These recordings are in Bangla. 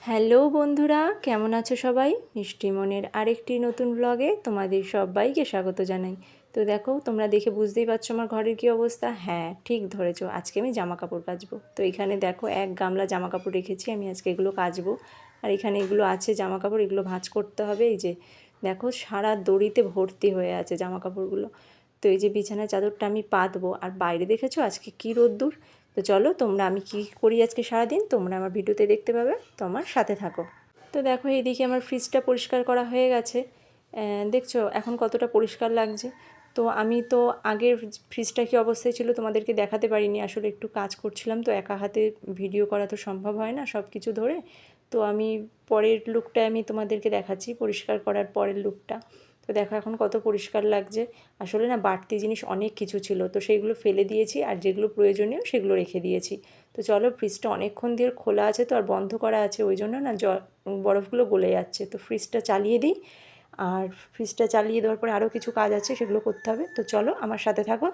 হ্যালো বন্ধুরা, কেমন আছো সবাই? মিষ্টি মনের আরেকটি নতুন ব্লগে তোমাদের সবাইকে স্বাগত জানাই। তো দেখো, তোমরা দেখে বুঝতেই পারছো আমার ঘরের কী অবস্থা। হ্যাঁ, ঠিক ধরেছো, আজকে আমি জামা কাপড় কাচবো। তো এখানে দেখো এক গামলা জামা কাপড় রেখেছি, আমি আজকে এগুলো কাচবো। আর এখানে এগুলো আছে জামা কাপড়, এগুলো ভাঁজ করতে হবে। এই যে দেখো, সারা দড়িতে ভর্তি হয়ে আছে জামা কাপড়গুলো। তো এই যে বিছানার চাদরটা আমি পাতবো। আর বাইরে দেখেছো আজকে কী রোদ্দুর। তো চলো, তোমরা আমি কী করি আজকে সারাদিন তোমরা আমার ভিডিওতে দেখতে পাবে, তো আমার সাথে থাকো। তো দেখো, এইদিকে আমার ফ্রিজটা পরিষ্কার করা হয়ে গেছে। দেখছো এখন কতটা পরিষ্কার লাগছে। তো আমি তো আগের ফ্রিজটা কী অবস্থায় ছিল তোমাদেরকে দেখাতে পারিনি, আসলে একটু কাজ করছিলাম, তো একা হাতে ভিডিও করা তো সম্ভব হয় না সব কিছু ধরে। তো আমি পরের লুকটা আমি তোমাদেরকে দেখাচ্ছি, পরিষ্কার করার পরের লুকটা। তো দেখো এখন কত পরিষ্কার লাগছে। আসলে না, বাড়তি জিনিস অনেক কিছু ছিল, তো সেইগুলো ফেলে দিয়েছি, আর যেগুলো প্রয়োজনীয় সেগুলো রেখে দিয়েছি। তো চলো, ফ্রিজটা অনেকক্ষণ দিয়ে খোলা আছে তো আর বন্ধ করা আছে, ওই জন্য না বরফগুলো গলে যাচ্ছে। তো ফ্রিজটা চালিয়ে দিই, আর ফ্রিজটা চালিয়ে দেওয়ার পরে আরও কিছু কাজ আছে, সেগুলো করতে হবে। তো চলো আমার সাথে থাকো।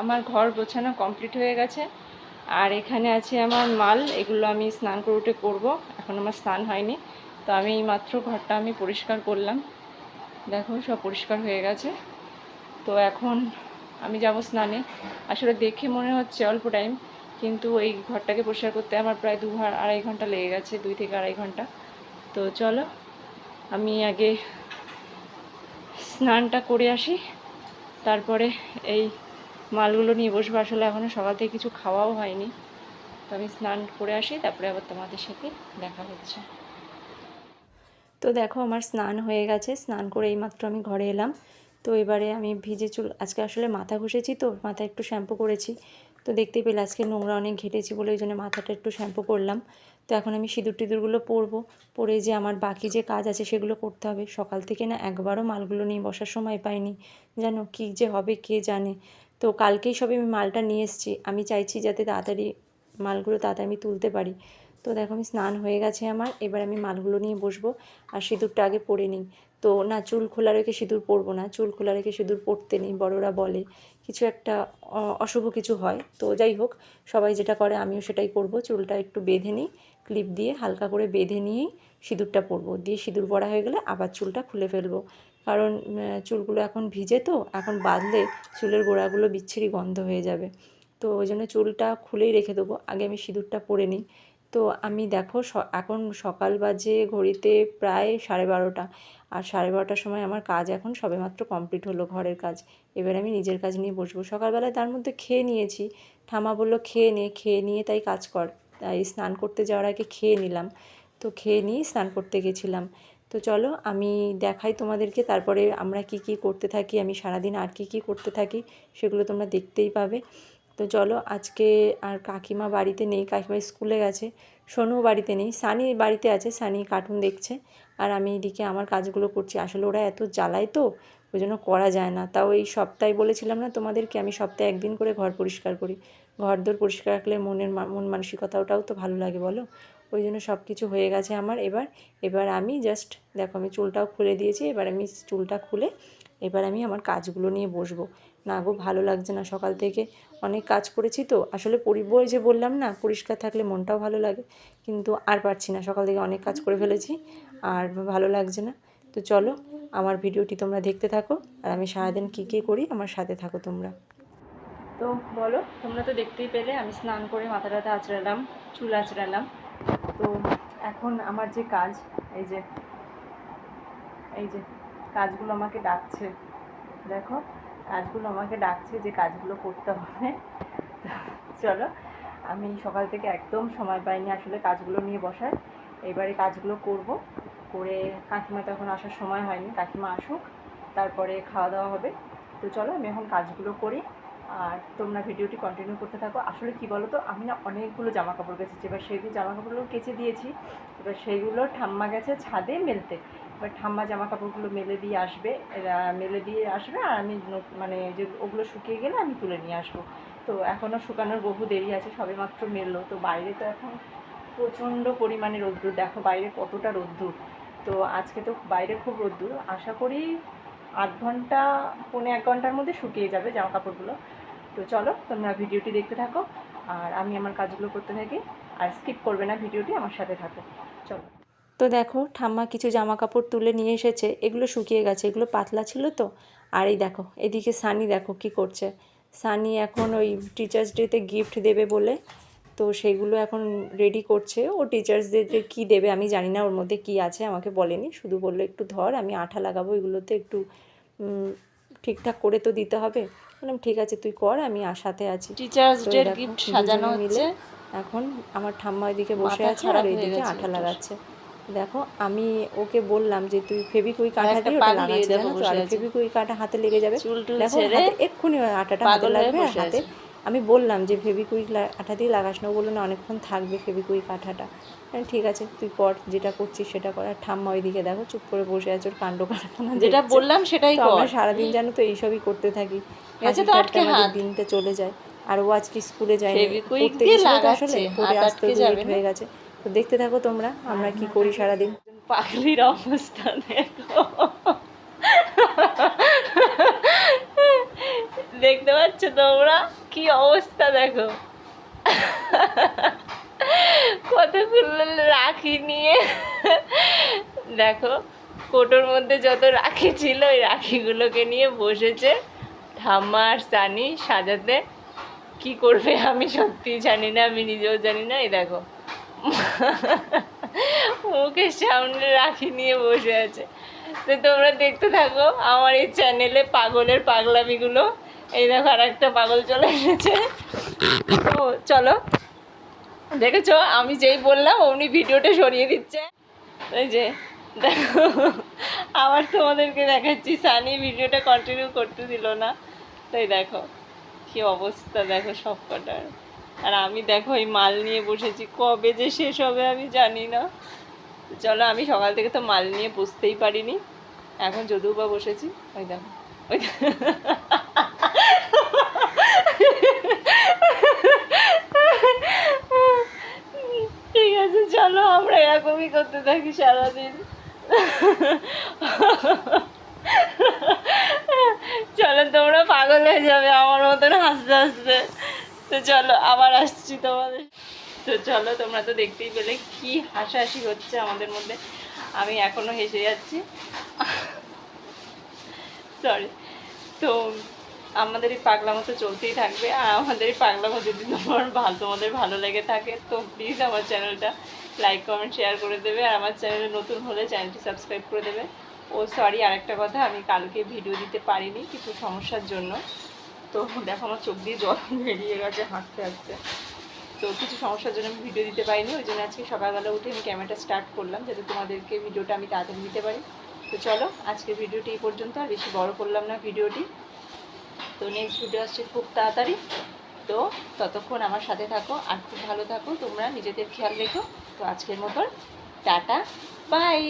আমার ঘর গোছানো কমপ্লিট হয়ে গেছে, আর এখানে আছে আমার মাল, এগুলো আমি স্নান করে উঠে করবো। এখন আমার স্নান হয়নি, তো আমি এই মাত্র ঘরটা আমি পরিষ্কার করলাম। দেখো সব পরিষ্কার হয়ে গেছে। তো এখন আমি যাব স্নানে। আসলে দেখে মনে হচ্ছে অল্প টাইম, কিন্তু এই ঘরটাকে পরিষ্কার করতে আমার প্রায় আড়াই ঘন্টা লেগে গেছে, 2 থেকে আড়াই ঘন্টা। তো চলো আমি আগে স্নানটা করে আসি, তারপরে এই মালগুলো নিয়ে বসবো। আসলে এখনও সকাল থেকে কিছু খাওয়াও হয়নি, তো আমি স্নান করে আসি, তারপরে আবার তোমাদের সাথে দেখা হচ্ছে। তো দেখো আমার স্নান হয়ে গেছে, স্নান করে এইমাত্র আমি ঘরে এলাম। তো এবারে আমি ভিজে চুল, আজকে আসলে মাথা ঘষেছি, তো মাথায় একটু শ্যাম্পু করেছি। তো দেখতেই পেলে আজকে নোংরা অনেক ঘেটেছি বলে ওই জন্য মাথাটা একটু শ্যাম্পু করলাম। তো এখন আমি সিঁদুর টিঁদুরগুলো পরবো, পরে যে আমার বাকি যে কাজ আছে সেগুলো করতে হবে। সকাল থেকে না একবারও মালগুলো নিয়ে বসার সময় পাইনি, জানো কী যে হবে কে জানে। তো কালকেই সবে আমি মালটা নিয়ে এসেছি, আমি চাইছি যাতে তাড়াতাড়ি মালগুলো তাড়াতাড়ি আমি তুলতে পারি। তো দেখো আমি স্নান হয়ে গেছে আমার, এবার আমি মালগুলো নিয়ে বসবো। আর সিঁদুরটা আগে পরে নিই। তো না, চুল খোলা রেখে সিঁদুর পরবো না, চুল খোলা রেখে সিঁদুর পরতে নেই, বড়রা বলে কিছু একটা অশুভ কিছু হয়। তো যাই হোক, সবাই যেটা করে আমিও সেটাই করব। চুলটা একটু বেঁধে নিই, ক্লিপ দিয়ে হালকা করে বেঁধে নিয়েই সিঁদুরটা পরবো, দিয়ে সিঁদুর পরা হয়ে গেলে আবার চুলটা খুলে ফেলবো। কারণ চুলগুলো এখন ভিজে, তো এখন বাঁধলে চুলের গোড়াগুলো বিচ্ছিরি গন্ধ হয়ে যাবে। তো ওই জন্য চুলটা খুলেই রেখে দেবো, আগে আমি সিঁদুরটা পরে নিই। তো আমি দেখো এখন সকাল বাজে ঘড়িতে প্রায় 12:30, আর 12:30টার সময় আমার কাজ এখন সবেমাত্র কমপ্লিট হলো, ঘরের কাজ। এবার আমি নিজের কাজ নিয়ে বসবো। সকালবেলায় তার মধ্যে খেয়ে নিয়েছি, ঠামা বললো খেয়ে নিয়ে তাই কাজ কর। তাই স্নান করতে যাওয়ার আগে খেয়ে নিলাম, তো খেয়ে নিয়েই স্নান করতে গেছিলাম। তো চলো আমি দেখাই তোমাদেরকে, তারপরে আমরা কি কি করতে থাকি, আমি সারাদিন আর কি কি করতে থাকি সেগুলো তোমরা দেখতেই পাবে। তো চলো, আজকে আর কাকিমা বাড়িতে নেই, কাকিমা স্কুলে গেছে। সোনুও বাড়িতে নেই, সানি বাড়িতে আছে, সানি কার্টুন দেখছে। আর আমি এদিকে আমার কাজগুলো করছি। আসলে ওরা এত জ্বালায়, তো ওই জন্য করা যায় না। তাও এই সপ্তাহে বলেছিলাম না তোমাদেরকে, আমি সপ্তাহে একদিন করে ঘর পরিষ্কার করি। ঘর দোর পরিষ্কার রাখলে মন মানসিকতাটাও তো ভালো লাগে বলো। ওই জন্য সব কিছু হয়ে গেছে আমার। এবার আমি জাস্ট দেখো, আমি চুলটাও খুলে দিয়েছি। এবার আমি চুলটা খুলে এবার আমি আমার কাজগুলো নিয়ে বসবো। না গো, ভালো লাগছে না, সকাল থেকে অনেক কাজ করেছি। তো আসলে ওই যে বললাম না, পরিষ্কার থাকলে মনটাও ভালো লাগে, কিন্তু আর পারছি না, সকাল থেকে অনেক কাজ করে ফেলেছি, আর ভালো লাগছে না। তো চলো আমার ভিডিওটি তোমরা দেখতে থাকো, আর আমি সারাদিন কী কী করি আমার সাথে থাকো তোমরা। তো বলো, তোমরা তো দেখতেই পেলে আমি স্নান করে মাথা টাথা আঁচড়ালাম, চুল আঁচড়ালাম। তো এখন আমার যে কাজ, এই যে এই যে কাজগুলো আমাকে ডাকছে, দেখো কাজগুলো আমাকে ডাকছে, যে কাজগুলো করতে হবে। চলো, আমি সকাল থেকে একদম সময় পাইনি আসলে কাজগুলো নিয়ে বসার। এবারে কাজগুলো করব, করে কাকিমা তো এখন আসার সময় হয়নি, কাকিমা আসুক তারপরে খাওয়া দাওয়া হবে। তো চলো আমি এখন কাজগুলো করি, আর তোমরা ভিডিওটি কন্টিনিউ করতে থাকো। আসলে কি বলো তো, আমি না অনেকগুলো জামা কাপড় কেচেছি, এবার সেইগুলো জামা কাপড়গুলো কেচে দিয়েছি। এবার সেইগুলো ঠাম্মা গেছে ছাদে মেলতে। এবার ঠাম্মা জামা কাপড়গুলো মেলে দিয়ে আসবে, আর আমি মানে যে ওগুলো শুকিয়ে গেলে আমি তুলে নিয়ে আসবো। তো এখনও শুকানোর বহু দেরি আছে, সবে মাত্র মেললো। তো বাইরে তো এখন প্রচণ্ড পরিমাণে রোদ্দুর, দেখো বাইরে কতটা রোদ্দুর। তো আজকে তো বাইরে খুব রোদ্দুর, আশা করি আধ ঘন্টা 1.5 ঘন্টার মধ্যে শুকিয়ে যাবে জামা কাপড়গুলো। তো চলো তোমরা ভিডিওটি দেখতে থাকো, আর আমি আমার কাজগুলো করতে থাকি, আর স্কিপ করবে না ভিডিওটি, আমার সাথে থাকো। চলো। তো দেখো ঠাম্মা কিছু জামা কাপড় তুলে নিয়ে এসেছে, এগুলো শুকিয়ে গেছে, এগুলো পাতলা ছিল তো। আর এই দেখো এদিকে সানি দেখো কি করছে। সানি এখন ওই টিচার্স ডেতে গিফট দেবে বলে তো সেগুলো এখন রেডি করছে। ও টিচার্স ডেতে কী দেবে আমি জানি না, ওর মধ্যে কী আছে আমাকে বলেনি, শুধু বললো একটু ধর আমি আঠা লাগাবো এগুলোতে, একটু ঠিকঠাক করে তো দিতে হবে। বললাম ঠিক আছে তুই কর, আমি সাথে আছি। টিচার্স তো ডে দেখো গিফট সাজানো মিলে হচ্ছে। এখন আমার ঠাম্মা ওইদিকে বসে মাথা আছে আর খারাপ হয়ে ওইদিকে গেছে আঠা ওটার। লাগাচ্ছে। দেখো আমি ওকে বললাম যে তুই ফেবিকুইক আর আঠা একটা দিয়ে ওটা পাগলি লাগাচ্ছে দেখো জানো তো, বসে আর আছে, ফেবিকুইক আঠা হাতে লেগে যাবে। চুল টুল দেখো ওর ছেড়ে হাতে এক্ষুনি ওর আঠাটা হাতে পাগল হয়ে লাগবে, আর বসে হাতে আছে। আমি বললাম যে ফেবিকুইক আঠা দিয়ে লাগাস না, ও বললো না অনেকক্ষণ থাকবে ফেবিকুইক আঠাটা। ঠিক আছে তুই কর, যেটা করছিস সেটা কর। আর ঠাম্মা ওইদিকে দেখো চুপ করে বসে আছে, ওর কাণ্ড কারখানা যেটা দেখছে। বললাম সেটাই তো আমরা কর। সারাদিন জানো তো এইসবই করতে থাকি, গেছে হাসি তো ঠাট্টা আটকে আমাদের হাত, দিনটা চলে যায়। আর ও আজকে স্কুলে যায়নি, ফেবিকুইক পড়তে দিয়ে গেছিলো তো, আসলে লাগাচ্ছে, পড়ে হাত আসতে আটকে একটু লেট যাবে না। হয়ে গেছে। তো দেখতে থাকো তোমরা আমরা কি করি সারাদিন। পাগলির অবস্থা দেখো, দেখতে পাচ্ছ তোমরা কি অবস্থা দেখো, কতগুলো রাখি নিয়ে দেখো কোটোর মধ্যে যত রাখি ছিল ওই রাখিগুলোকে নিয়ে বসেছে ঠাম্মা আর সানি সাজাতে। কি করবে আমি সত্যিই জানি না, আমি নিজেও জানি না। এই দেখো মুখের সামনে রাখি নিয়ে বসে আছে। তো তোমরা দেখতে থাকো আমার এই চ্যানেলে পাগলের পাগলামিগুলো। এই দেখো আর একটা পাগল চলে এসেছে। তো চলো, দেখেছো আমি যেই বললাম অমনি ভিডিওটা সরিয়ে দিচ্ছে। এই যে দেখো আবার তোমাদেরকে দেখাচ্ছি, সানি ভিডিওটা কন্টিনিউ করতে দিল না। তাই দেখো কি অবস্থা দেখো সব কটার। আর আমি দেখো এই মাল নিয়ে বসেছি, কবে যে শেষ হবে আমি জানি না। চলো আমি সকাল থেকে তো মাল নিয়ে বুঝতেই পারিনি, এখন যদিও বা বসেছি। ওই দেখো ওই ঠিক আছে চলো আমরা এরকমই করতে থাকি সারাদিন। চলো তোমরা পাগল হয়ে যাবে আমার মতন হাসতে হাসতে। তো চলো আবার আসছি তোমাদের। তো চলো তোমরা তো দেখতেই পেলে কি হাসাহাসি হচ্ছে আমাদের মধ্যে, আমি এখনো হেসে যাচ্ছি। সরি। তো আমাদের এই পাগলামো তো চলতেই থাকবে, আর আমাদের এই পাগলামো যদি তোমাদের ভালো লেগে থাকে তো প্লিজ আমার চ্যানেলটা লাইক কমেন্ট শেয়ার করে দেবে, আর আমার চ্যানেলে নতুন হলে চ্যানেলটি সাবস্ক্রাইব করে দেবে। ও সরি আরেকটা কথা, আমি কালকে ভিডিও দিতে পারিনি কিছু সমস্যার জন্য। তো দেখো আমার চোখ দিয়ে জল বেরিয়ে গেছে হাসতে হাসতে। তো কিছু সমস্যার জন্য আমি ভিডিও দিতে পারিনি, ওই জন্য আজকে সকালবেলা উঠে আমি ক্যামেরাটা স্টার্ট করলাম যাতে তোমাদেরকে ভিডিওটা আমি তাড়াতাড়ি দিতে পারি। তো চলো আজকের ভিডিওটি এই পর্যন্ত, আর বেশি বড় করলাম না ভিডিওটি। তো নেক্সট ভিডিও আসছে খুব তাড়াতাড়ি। তো ততক্ষণ আমার সাথে থাকো আর খুব ভালো থাকো, তোমরা নিজেদের খেয়াল রেখো। তো আজকের মতন টাটা বাই।